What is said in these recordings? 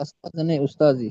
استاد نہیں استاد جی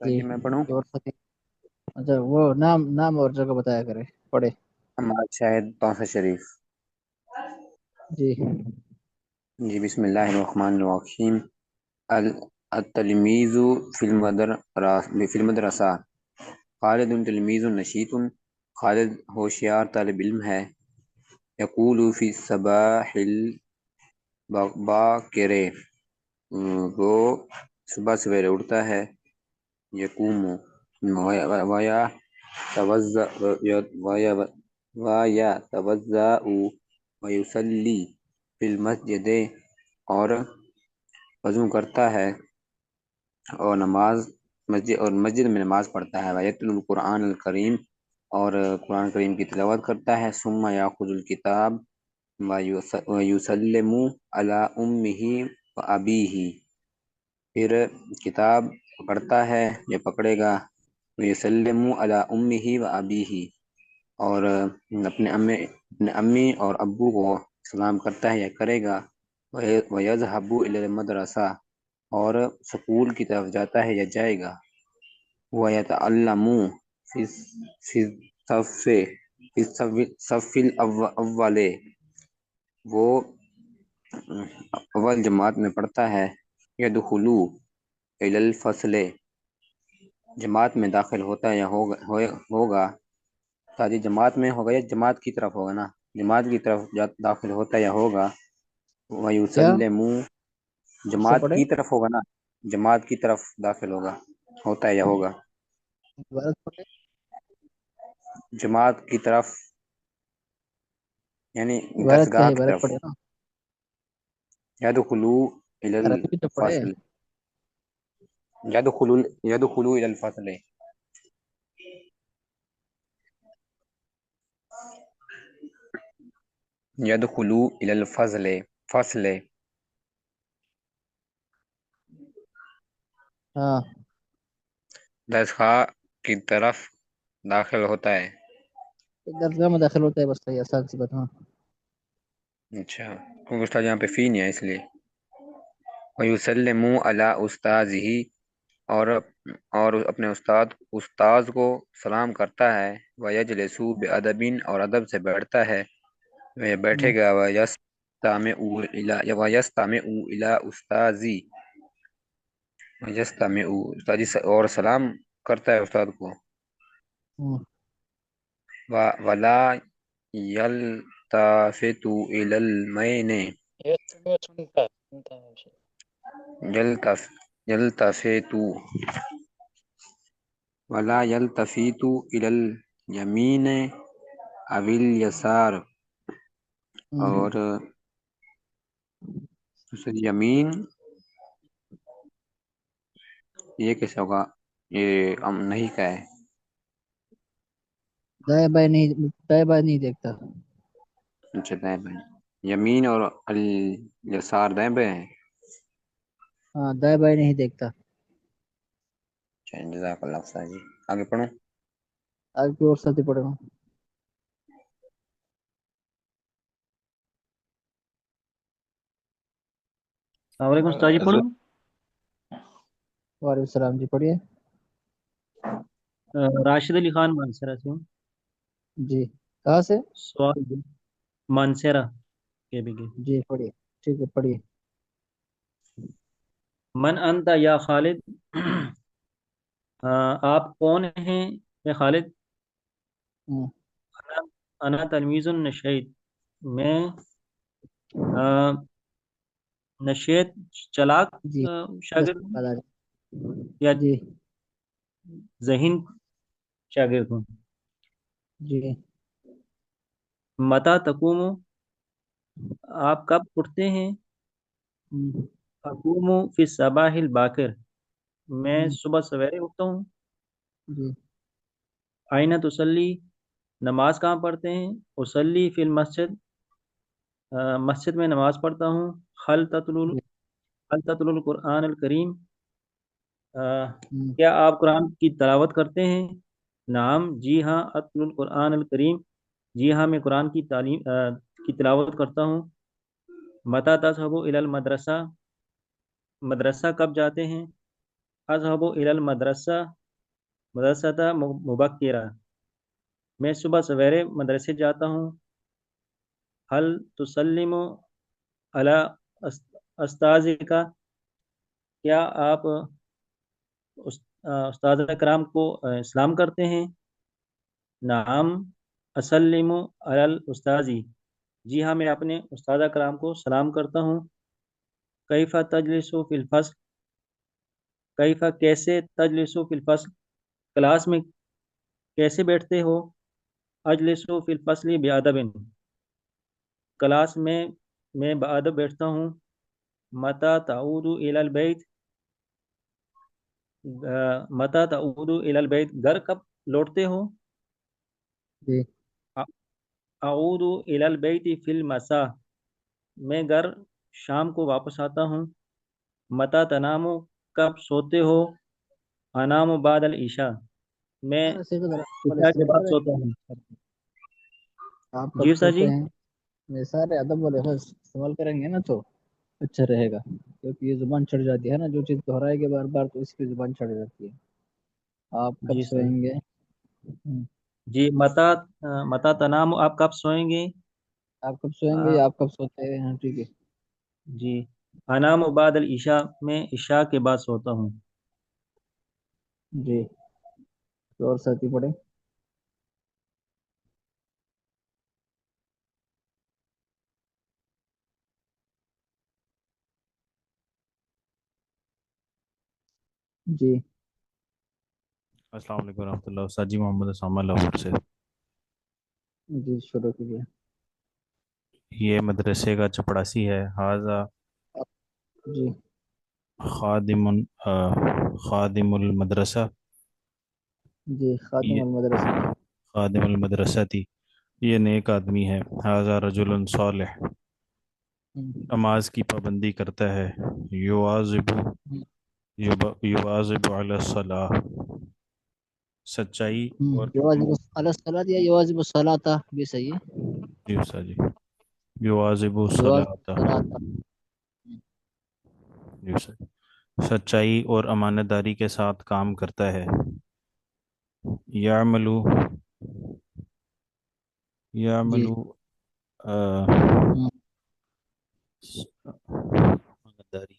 جی جی میں پڑھوں اور سکے اچھا وہ نام اور جگہ بتایا کرے پڑھے حماد شاہد طاہر شریف جی جی بسم اللہ الرحمن الرحیم التلمیذ فی المدرسہ خالد تلمیذ نشیط خالد ہوشیار طالب علم ہے یقول فی الصباح الباکر وہ صبح سویرے اٹھتا ہے یقوم ویا توضأ ویصلی فی المسجد اور وضو کرتا ہے اور مسجد میں نماز پڑھتا ہے ویتلو القرآن الکریم اور قرآن کریم کی تلاوت کرتا ہے ثم یاخذ الکتاب ویسلم علی امہ وابیہ پھر کتاب پکڑتا ہے یا پکڑے گا ویسلم علی امہ وابیہ اور اپنے امی اور ابو کو سلام کرتا ہے یا کرے گا وَيَذْهَبُ إِلَى الْمَدْرَسَةِ اور سکول کی طرف جاتا ہے یا جائے گا وَيَتَعَلَّمُ فِي الصَّفِّ الْأَوَّلِ وہ اول جماعت میں پڑھتا ہے يَدْخُلُ إِلَى الْفَصْلِ جماعت میں داخل ہوتا ہے یا ہوگا تاجی جماعت میں ہوگا یا جماعت کی طرف ہوگا نا جماعت کی طرف داخل ہوتا ہے یا ہوگا کیا وَيُسَلِّمُ پھر سے جماعت پڑھے کی طرف ہوگا نا جماعت کی طرف داخل ہوتا ہے یا ہوگا عبارت پڑھے جماعت کی طرف یعنی عبارت کیا درسگاہ ہے کی عبارت طرف پڑھے نا يدخلو إلى عربی بھی تو پڑھے الفصل يدخلو إلى الفصل يدخلو إلى فصل ہاں درسگاہ کی طرف داخل ہوتا ہے درسگاہ میں داخل ہوتا ہے بس صحیح آسان سی بات ہاں اچھا کیونکہ استاد یہاں پہ فی نہیں ہے اس لیے وَيُسَلِّمُ عَلَى أُسْتَاذِهِ اور اپنے استاذ کو سلام کرتا ہے وَيَجْلِسُ بِأَدَبٍ اور ادب سے بیٹھتا ہے وہ بیٹھے گا وَيَسْتَمِعُ إِلَى أُسْتَاذِهِ اور سلام کرتا ہے استاد کو وَلَا يَلْتَفِتُ إِلَى الْمَيْنِ یہ سنتا ہے يَلْتَفِتُ وَلَا يَلْتَفِتُ إِلَى الْيَمِينِ أَوِ الْيَسَارِ اور یمین یہ کیسے ہوگا یہ نہیں کا ہے دائیں بائیں نہیں دیکھتا اچھا دائیں بائیں یمین اور الیسار دائیں بائیں ہیں ہاں دائیں بائیں نہیں دیکھتا اچھا جزاک اللہ خیر جی آگے پڑھوں آج کی اور ساتھی پڑھے گا السلام علیکم استاد جی پڑھوں وعلیکم السلام جی پڑھیے راشد علی خان مانسرا سے ہوں جی کہاں سے سوال مانسرا کے بھی جی پڑھیے ٹھیک ہے پڑھیے من انت یا خالد؟ آپ کون ہیں اے خالد؟ ہوں، انا انا تلمیذ نشید، میں نشید چلاک جی بس شاگرد ہوں بتا دیں۔ یا جی ذہین شاگرد ہوں؟ جی متا تقوم، آپ کب اٹھتے ہیں؟ ہوں، اقوم فی الصباح الباکر، میں ہوں، صبح سویرے اٹھتا ہوں۔ جی آئینہ تصلی، نماز کہاں پڑھتے ہیں؟ اصلی فی المسجد، مسجد میں نماز پڑھتا ہوں۔ جی حل تتلو القرآن الکریم، ہوں، کیا آپ قرآن کی تلاوت کرتے ہیں؟ نعم، جی ہاں، اتلو القرآن الکریم، جی ہاں میں قرآن کی تعلیم کی تلاوت کرتا ہوں۔ متی تذهب الی المدرسہ، مدرسہ کب جاتے ہیں؟ اذهب الی المدرسہ مدرسہ مبکرہ، میں صبح سویرے مدرسے جاتا ہوں۔ حل تسلم علی استاذک، کیا آپ استاد کرام کو سلام کرتے ہیں؟ نعم اسلم علی الاستاذ، جی ہاں میں اپنے استاد کرام کو سلام کرتا ہوں۔ کیف تجلس فی الفصل، کیف کیسے، تجلس فی الفصل کلاس میں کیسے بیٹھتے ہو؟ اجلس فی الفصل بادب، کلاس میں بادب بیٹھتا ہوں۔ متی تعود الی البیت، متی تعود الی البیت، گھر کب لوٹتے ہو؟ جی اعود الی البیت فی المساء، میں گھر شام کو واپس آتا ہوں۔ متی تنام، کب سوتے ہو؟ انام بعد العشاء، میں سارا سیکھ ذرا والے عشاء کے سیکھ بعد رہے سوتا ہوں۔ آپ جی کب استاد جی۔ سوتے ہیں؟ یہ سارے ادب والے لفظ استعمال کریں گے نا تو اچھا رہے گا، کیونکہ یہ زبان چڑھ جاتی ہے نا، جو چیز دہرائے گی بار بار تو اس کی زبان چڑھ جاتی ہے۔ آپ کب جی استاد سوئیں جی۔ گے؟ ہوں، جی متا تنام، آپ کب سوئیں گے؟ آپ کب سوئیں گے آ، یا آپ کب سوتے ہیں؟ ہاں ٹھیک ہے۔ جی انام بعد العشاء، میں عشاء کے بعد سوتا ہوں۔ جی تو اور ساتھی پڑھیں۔ جی السلام علیکم ورحمۃ اللہ، استاد جی محمد اسامہ لاہور سے۔ جی شروع کیجیے۔ یہ مدرسے کا چپڑاسی ہے۔ حاضہ جی خادم خادم المدرسہ، جی خادم یہ المدرسہ۔ خادم المدرسہ تھی، یہ نیک آدمی ہے۔ حاضہ رجل صالح، ہوں، نماز کی پابندی کرتا ہے۔ یواظب یواظب علی الصلاۃ، سچائی اور یواظب الصلاۃ یا یواظب الصلاۃ بھی صحیح ہے۔ جی استاد جی، یواظب یواظب الصلاۃ، الصلاۃ۔ جی استاد، سچائی اور امانت داری کے ساتھ کام کرتا ہے۔ یعملو جی یعملو ہوں، امانت داری،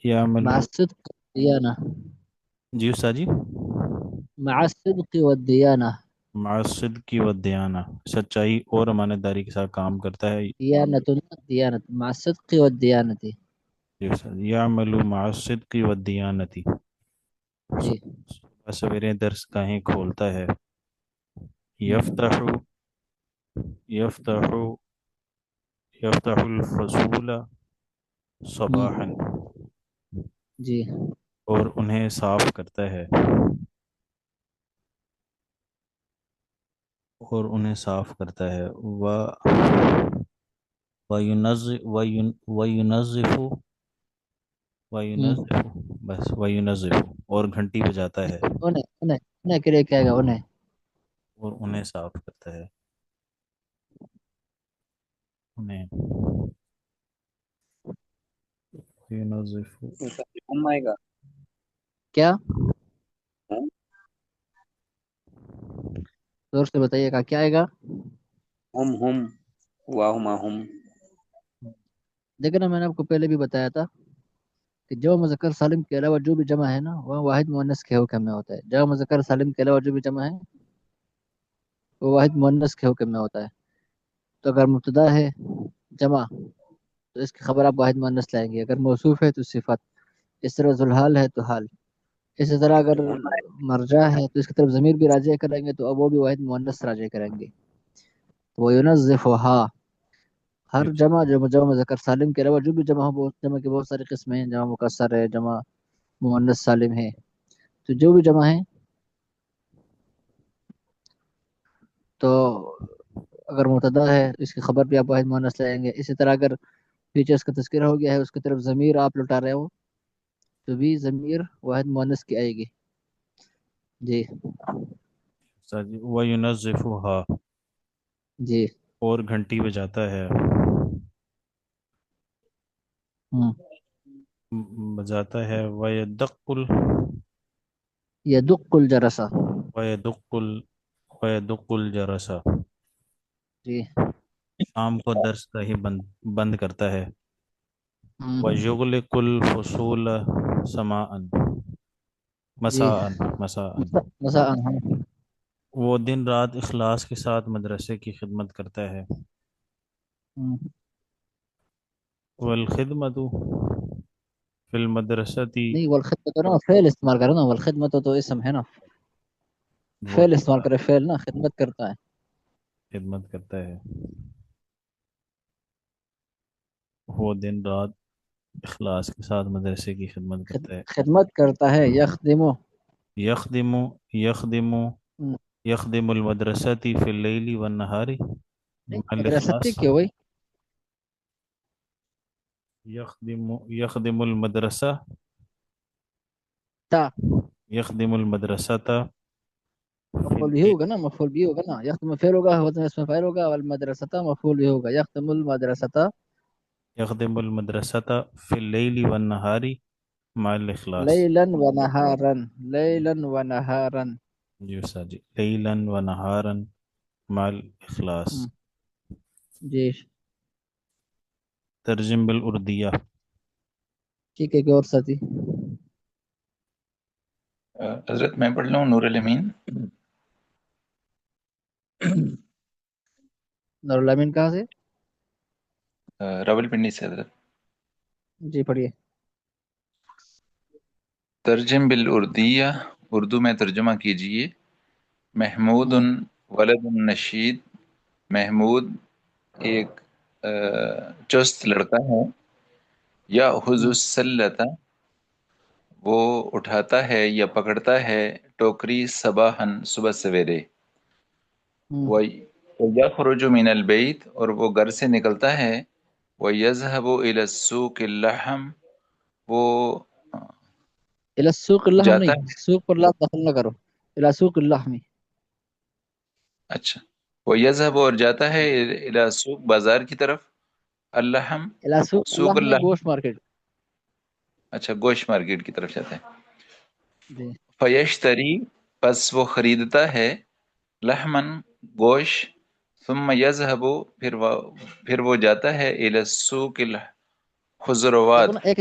مع یعملو، الصدق والدیانہ، جی استاد جی، مع الصدق والدیانہ، مع الصدق والدیانہ، سچائی اور امانت داری کے ساتھ کام کرتا ہے۔ دیانت دیانت مع الصدق والدیانت۔ جی استاد، یعملو مع الصدق والدیانتی، جی صبح سویرے درس گاہیں کھولتا ہے۔ ہوں، یفتح یفتح یفتح الفصول ہوں، صباحا، جی اور انہیں صاف کرتا ہے، اور انہیں صاف کرتا ہے۔ وَيُنَظِّفُ ہوں، وَيُنَظِّفُ بس وَيُنَظِّفُ، اور گھنٹی بجاتا ہے انہیں کے لیے کہے گا انہیں۔ اور انہیں صاف کرتا ہے، انہیں ينظف۔ آئے گا کیا ہاں؟ زور سے بتائیے گا کیا آئے گا؟ ہم واہما ہم لیکن نا میں نے آپ کو پہلے بھی بتایا تھا کہ جمع مذکر سالم کے علاوہ جو بھی جمع ہے نا وہ واحد مؤنث کے حکم میں ہوتا ہے. جمع مذکر سالم کے علاوہ جو بھی جمع ہے وہ واحد مؤنث کے حکم میں ہوتا ہے. تو اگر مبتدا ہے جمع تو اس کی خبر آپ واحد مؤنث لائیں گے. اگر موصوف ہے تو صفت. اس طرح ذوالحال ہے تو حال. اسی طرح اگر مرجع ہے تو اس کی طرف ضمیر بھی راجع کریں گے تو اب وہ بھی واحد مؤنث راجع کریں گے. وہ ينظفها ہر جمع جو جمع مذکر سالم کے علاوہ جو بھی جمع ہو جمع کی بہت ساری قسمیں ہیں. جمع مکسر ہے, جمع مؤنث سالم ہے. تو جو بھی جمع ہے تو اگر مبتدا ہے اس کی خبر بھی آپ واحد مؤنث لائیں گے. اسی طرح اگر پیچھے اس کا تذکرہ ہو گیا ہے اس کی طرف ضمیر آپ لوٹا رہے ہو تو بھی ضمیر واحد مؤنث کی آئے گی. جی وَيُنَزِّفُهَا جی اور گھنٹی بجاتا ہے بجاتا ہے یدق الجرسہ. وَيَدُقُّ الْجَرَسَ جی شام کو درس گاہی بند کرتا ہے. وَيُغْلِقُ الْفُصُولَ جی مساءً مساء. وہ دن رات اخلاص کے ساتھ مدرسے کی خدمت کرتا ہے. والخدمت فی المدرستی نہیں والخدمت نا فعل استعمال کرو نا. والخدمت تو اسم ہے نا, وہ فعل استعمال کرے. فعل نا خدمت کرتا ہے. خدمت کرتا ہے. وہ دن رات اخلاص کے ساتھ مدرسے کی خدمت کرتا ہے. خدمت کرتا ہے. یخدمو یخدم یخدم یخدم المدرستی فی اللیل والنہار مع مدرستی الاخلاص. کیوں ہوئی؟ یخدم المدرسہ تا یخدم المدرسۃ فی مفعول بھی اللیل. ہوگا نا. مفعول بھی ہوگا نا. یخدم فعل ہوگا وزن اس میں فاعل ہوگا والمدرسۃ مفعول بھی ہوگا. یخدم المدرسۃ یخدم المدرسۃ فی اللیل والنہار مع الاخلاص. لیلا ونہارا. لیلا ونہارا. جی استاد جی. لیلا ونہارا مع الاخلاص. جی ترجم بالاردیہ. ٹھیک ہے. کہ اور ساتھی حضرت میں پڑھ لوں نور الامین. نور الامین کہاں سے؟ راول پنڈی سے حضرت. جی پڑھیے. ترجم بالاردیہ اردو میں ترجمہ کیجئے. محمود ولد النشید. محمود ایک چست لڑکا ہے. یا حض السلۃ وہ اٹھاتا ہے یا پکڑتا ہے ٹوکری صباحً صبح سویرے. وَيَخْرُجُ مِنَ الْبَيْتِ اور وہ گھر سے نکلتا ہے. وَيَذْهَبُ إِلَى السُّوقِ اللَّحْمِ وہ الى السوق اللحم جاتا نہیں, ہے. سوق پر لام دخل نہ کرو. الى سوق اللحم. اچھا. وَيَذْهَبُ اور جاتا ہے إِلَى السُّوق بازار کی طرف. اللحم الى سوق سوق اللحم اللحم. گوشت مارکیٹ. اچھا گوشت مارکیٹ کی طرف جاتا ہے. جی فَيَشْتَرِي پس وہ خریدتا ہے. لحمن گوشت. ثم يذهب پھر وہ جاتا ہے الى السوق دیکھو الخضروات. نا ایک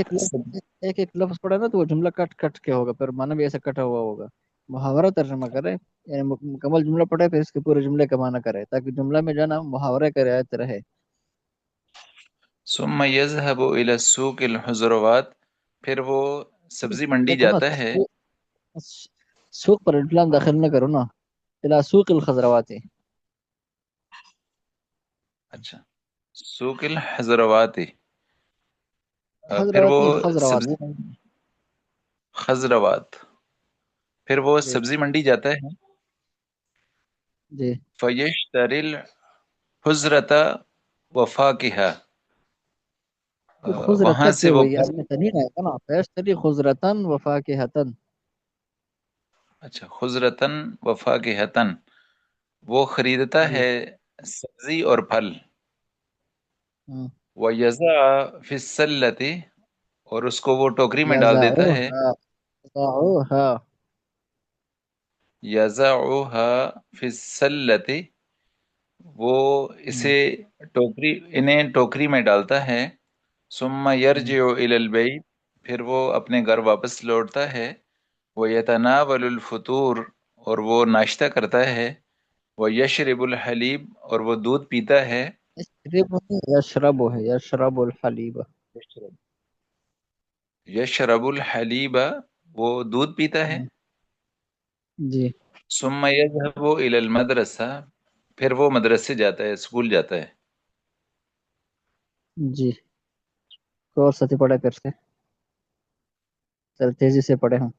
ایک لفظ پڑھا نا تو وہ جملہ کٹ کٹ کے ہوگا. پھر معنی بھی ایسا کٹا ہوا ہوگا. محاورہ ترجمہ کرے یعنی مکمل جملہ پڑھے پھر اس کے پورے جملے کا معنی کرے تاکہ جملہ میں جو نا محاورے کا رعایت رہے. ثم يذهب الى السوق الخضروات پھر وہ سبزی منڈی دیکھو نا جاتا ہے. سوق پر الفلام داخل نہ کرو نا. الى سوق الخضروات. اچھا سوق الحضروات پھر وہ حضروات خضروات. سبزی خضروات پھر وہ جی سبزی منڈی جاتا ہے. جی فَيَشْتَرِي الْحُزْرَةَ وَفَاكِهَةَ خضرتا وہاں سے کیوں وہ ہوئی؟ اس میں تنین آئے گا نا. فیشتری خضرتن وفاکہتن. اچھا خضرتن وفاکہتن وہ خریدتا جی ہے سبزی اور پھل. وَيَزَعَ فِي السَّلَّةِ اور اس کو وہ ٹوکری میں ڈال دیتا ہے. یزعوها یَزَعُهَا فِي السَّلَّةِ وہ اسے انہیں ٹوکری میں ڈالتا ہے. ثم یرجع الی البیت، پھر وہ اپنے گھر واپس لوٹتا ہے، ویتناول الفطور، اور وہ ناشتہ کرتا ہے، ویشرب الحلیب، اور وہ دودھ پیتا ہے، یشرب الحلیب. یشرب الحلیب، وہ دودھ پیتا ہے، جی ثم یذهب الی المدرسہ، پھر وہ مدرسے جاتا ہے، اسکول جاتا ہے۔ جی. کوئی اور ساتھی پڑھا کرتے چل تیزی سے پڑھے ہوں.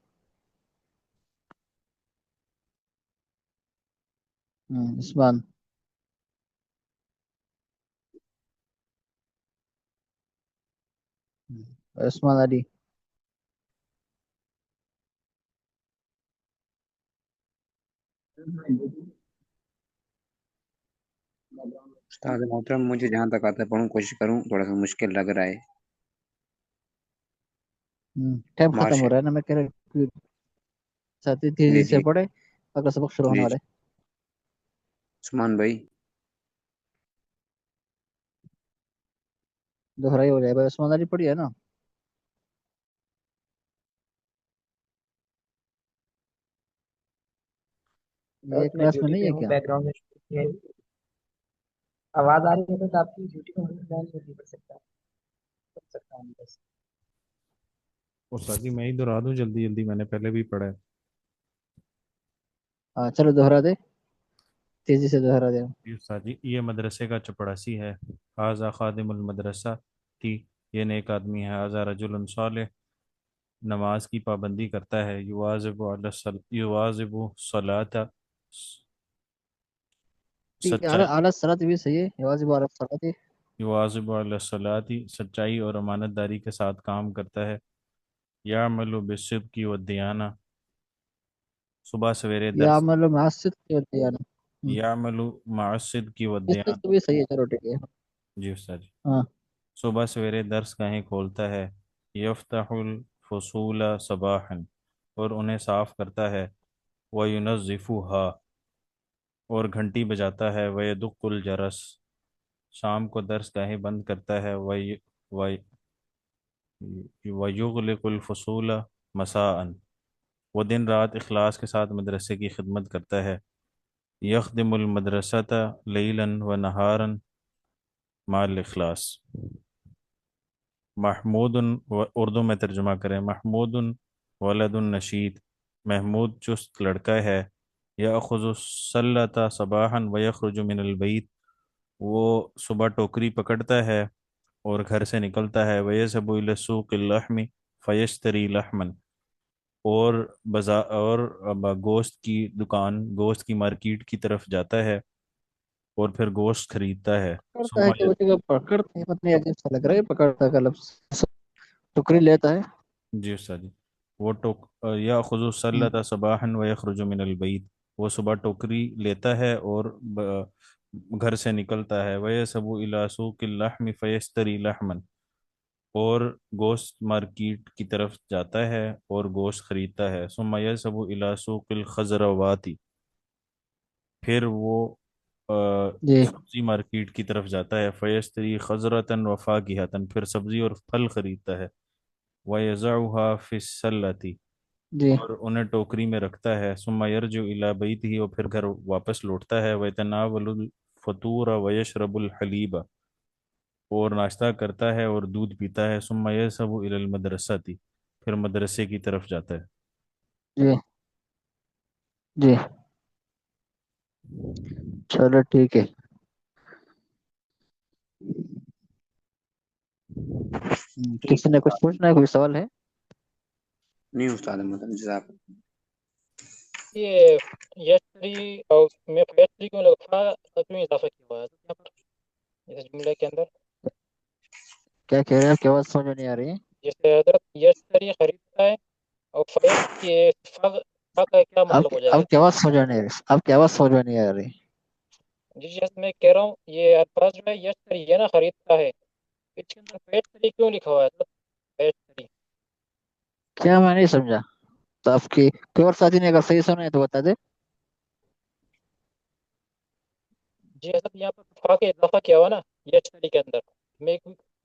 عثمان. عثمان علی. استاد محترم مجھے جہاں تک آتا ہے پڑھوں، کوشش کروں، تھوڑا سا مشکل لگ رہا ہے۔ ٹائم ختم مارش ہو رہا ہے نا، میں کہہ رہا ساتھی تیزی جی سے جی پڑھے، اگلا سبق شروع ہونے جی والا جی ہے. عثمان بھائی دوہرائی ہو جائے. بھائی عثمان علی پڑھی ہے نا؟ یہ میں کلاس میں ڈیوٹی نہیں پہ ہے ہوں، کیا؟ بیک گراؤنڈ میں آواز آ رہی ہے تو آپ کی ڈیوٹی پہ ہوں، میں نہیں پڑھ سکتا ہوں بس۔ استاد جی میں ہی دہرا دوں جلدی جلدی، میں نے پہلے بھی پڑھا ہے۔ ہاں چلو دوہرا دے، تیزی سے دوہرا دے. جی استاد جی، یہ مدرسے کا چپڑاسی ہے، حاذا خادم المدرسہ کی، یہ نیک آدمی ہے، حاذا رجل صالح، نماز کی پابندی کرتا ہے، یواظب صلاۃ، سچائی، اعلیٰ صلاۃ بھی صحیح ہے، واجب اعلیٰ صلاۃ. یواظب علی الصلاۃ، سچائی اور امانت داری کے ساتھ کام کرتا ہے، یعمل بالصدق والدیانہ، صبح سویرے یا درس، عمل معصد کی ہوتی ہے نا. یعمل مع الصدق اس والدیانہ۔ سے بھی صحیح ہے، چلو ٹھیک ہے. جی استاد جی، ہاں صبح سویرے درس گاہیں کھولتا ہے، یفتح الفصول صباحا، اور انہیں صاف کرتا ہے، وینظفها، اور گھنٹی بجاتا ہے، ویدق الجرس، شام کو درس گاہیں بند کرتا ہے، ویغلق الفصول مساء، وہ دن رات اخلاص کے ساتھ مدرسے کی خدمت کرتا ہے، یخدم المدرسۃ لیلا و نہارا مع الاخلاص۔ محمود، اردو میں ترجمہ کریں، محمود ولد النشید، محمود چست لڑکا ہے، یاخذ السلۃ صباحا ویخرج من البیت، وہ صبح ٹوکری پکڑتا ہے اور گھر سے نکلتا ہے، ویذهب الی سوق اللحم فیشتری لحما، اور گوشت کی دکان، گوشت کی مارکیٹ کی طرف جاتا ہے اور پھر گوشت خریدتا ہے، پکڑتا ثم ہے کہ وہ جگہ پکڑتے ہیں، مطلب عجیب سا لگ رہا ہے، پکڑتا کا لفظ ٹکری لیتا ہے. جی استاد جی، وہ یاخذ السلۃ صباحا ویخرج من البیت، وہ صبح ٹوکری لیتا ہے اور گھر سے نکلتا ہے، ویذهب الی سوق اللحم فیشتری لحما، اور گوشت مارکیٹ کی طرف جاتا ہے اور گوشت خریدتا ہے، ثم یذهب الی سوق الخضروات، پھر وہ جی سبزی مارکیٹ کی طرف جاتا ہے، فیشتری خضرۃ وفاکہۃ، پھر سبزی اور پھل خریدتا ہے، وَيَضَعُهَا فِي السَّلَّةِ، جی اور انہیں ٹوکری میں رکھتا ہے، ثم يرجع الى بیتہ، اور پھر گھر واپس لوٹتا ہے، وَيَتَنَاوَلُ الْفَطُورَ وَيَشْرَبُ الْحَلِيبَ، اور ناشتہ کرتا ہے اور دودھ پیتا ہے، ثم يذهب الى المدرسة، پھر مدرسے کی طرف جاتا ہے۔ جی جی چلو ٹھیک ہے. کسی نے کچھ پوچھنا ہے، کوئی سوال ہے؟ نہیں استاد محترم جزاک اللہ۔ یہ یشتری اور میں یشتری کیوں لگا ساتھ میں اضافہ کیا ہوا ہے یہاں پر اس جملے کے اندر؟ کیا کہہ رہے ہیں؟ آپ کی آواز سمجھ نہیں آ رہی ہے. جیسے حضرت یشتری خریدتا ہے اور فیشت یہ فغ کا کیا مطلب ہو جائے گا آپ کی اس آواز سمجھ نہیں آ رہی، آپ کی آواز سمجھ میں نہیں آ رہی. میں؟ جی جیسے میں کہہ رہا ہوں یہ الفاظ جو ہے یشتری ہے نا، خریدتا ہے، اس کے اندر فیشتری کیوں لکھا ہوا ہے حضرت؟ فیشتری کیا میں نہیں سمجھا؟ تو آپ کی کوئی اور ساتھی نے اگر صحیح سنا ہے تو بتا دے. جی حضرت یہاں پر فا کا اضافہ کیا ہوا نا یشتری کے اندر، میں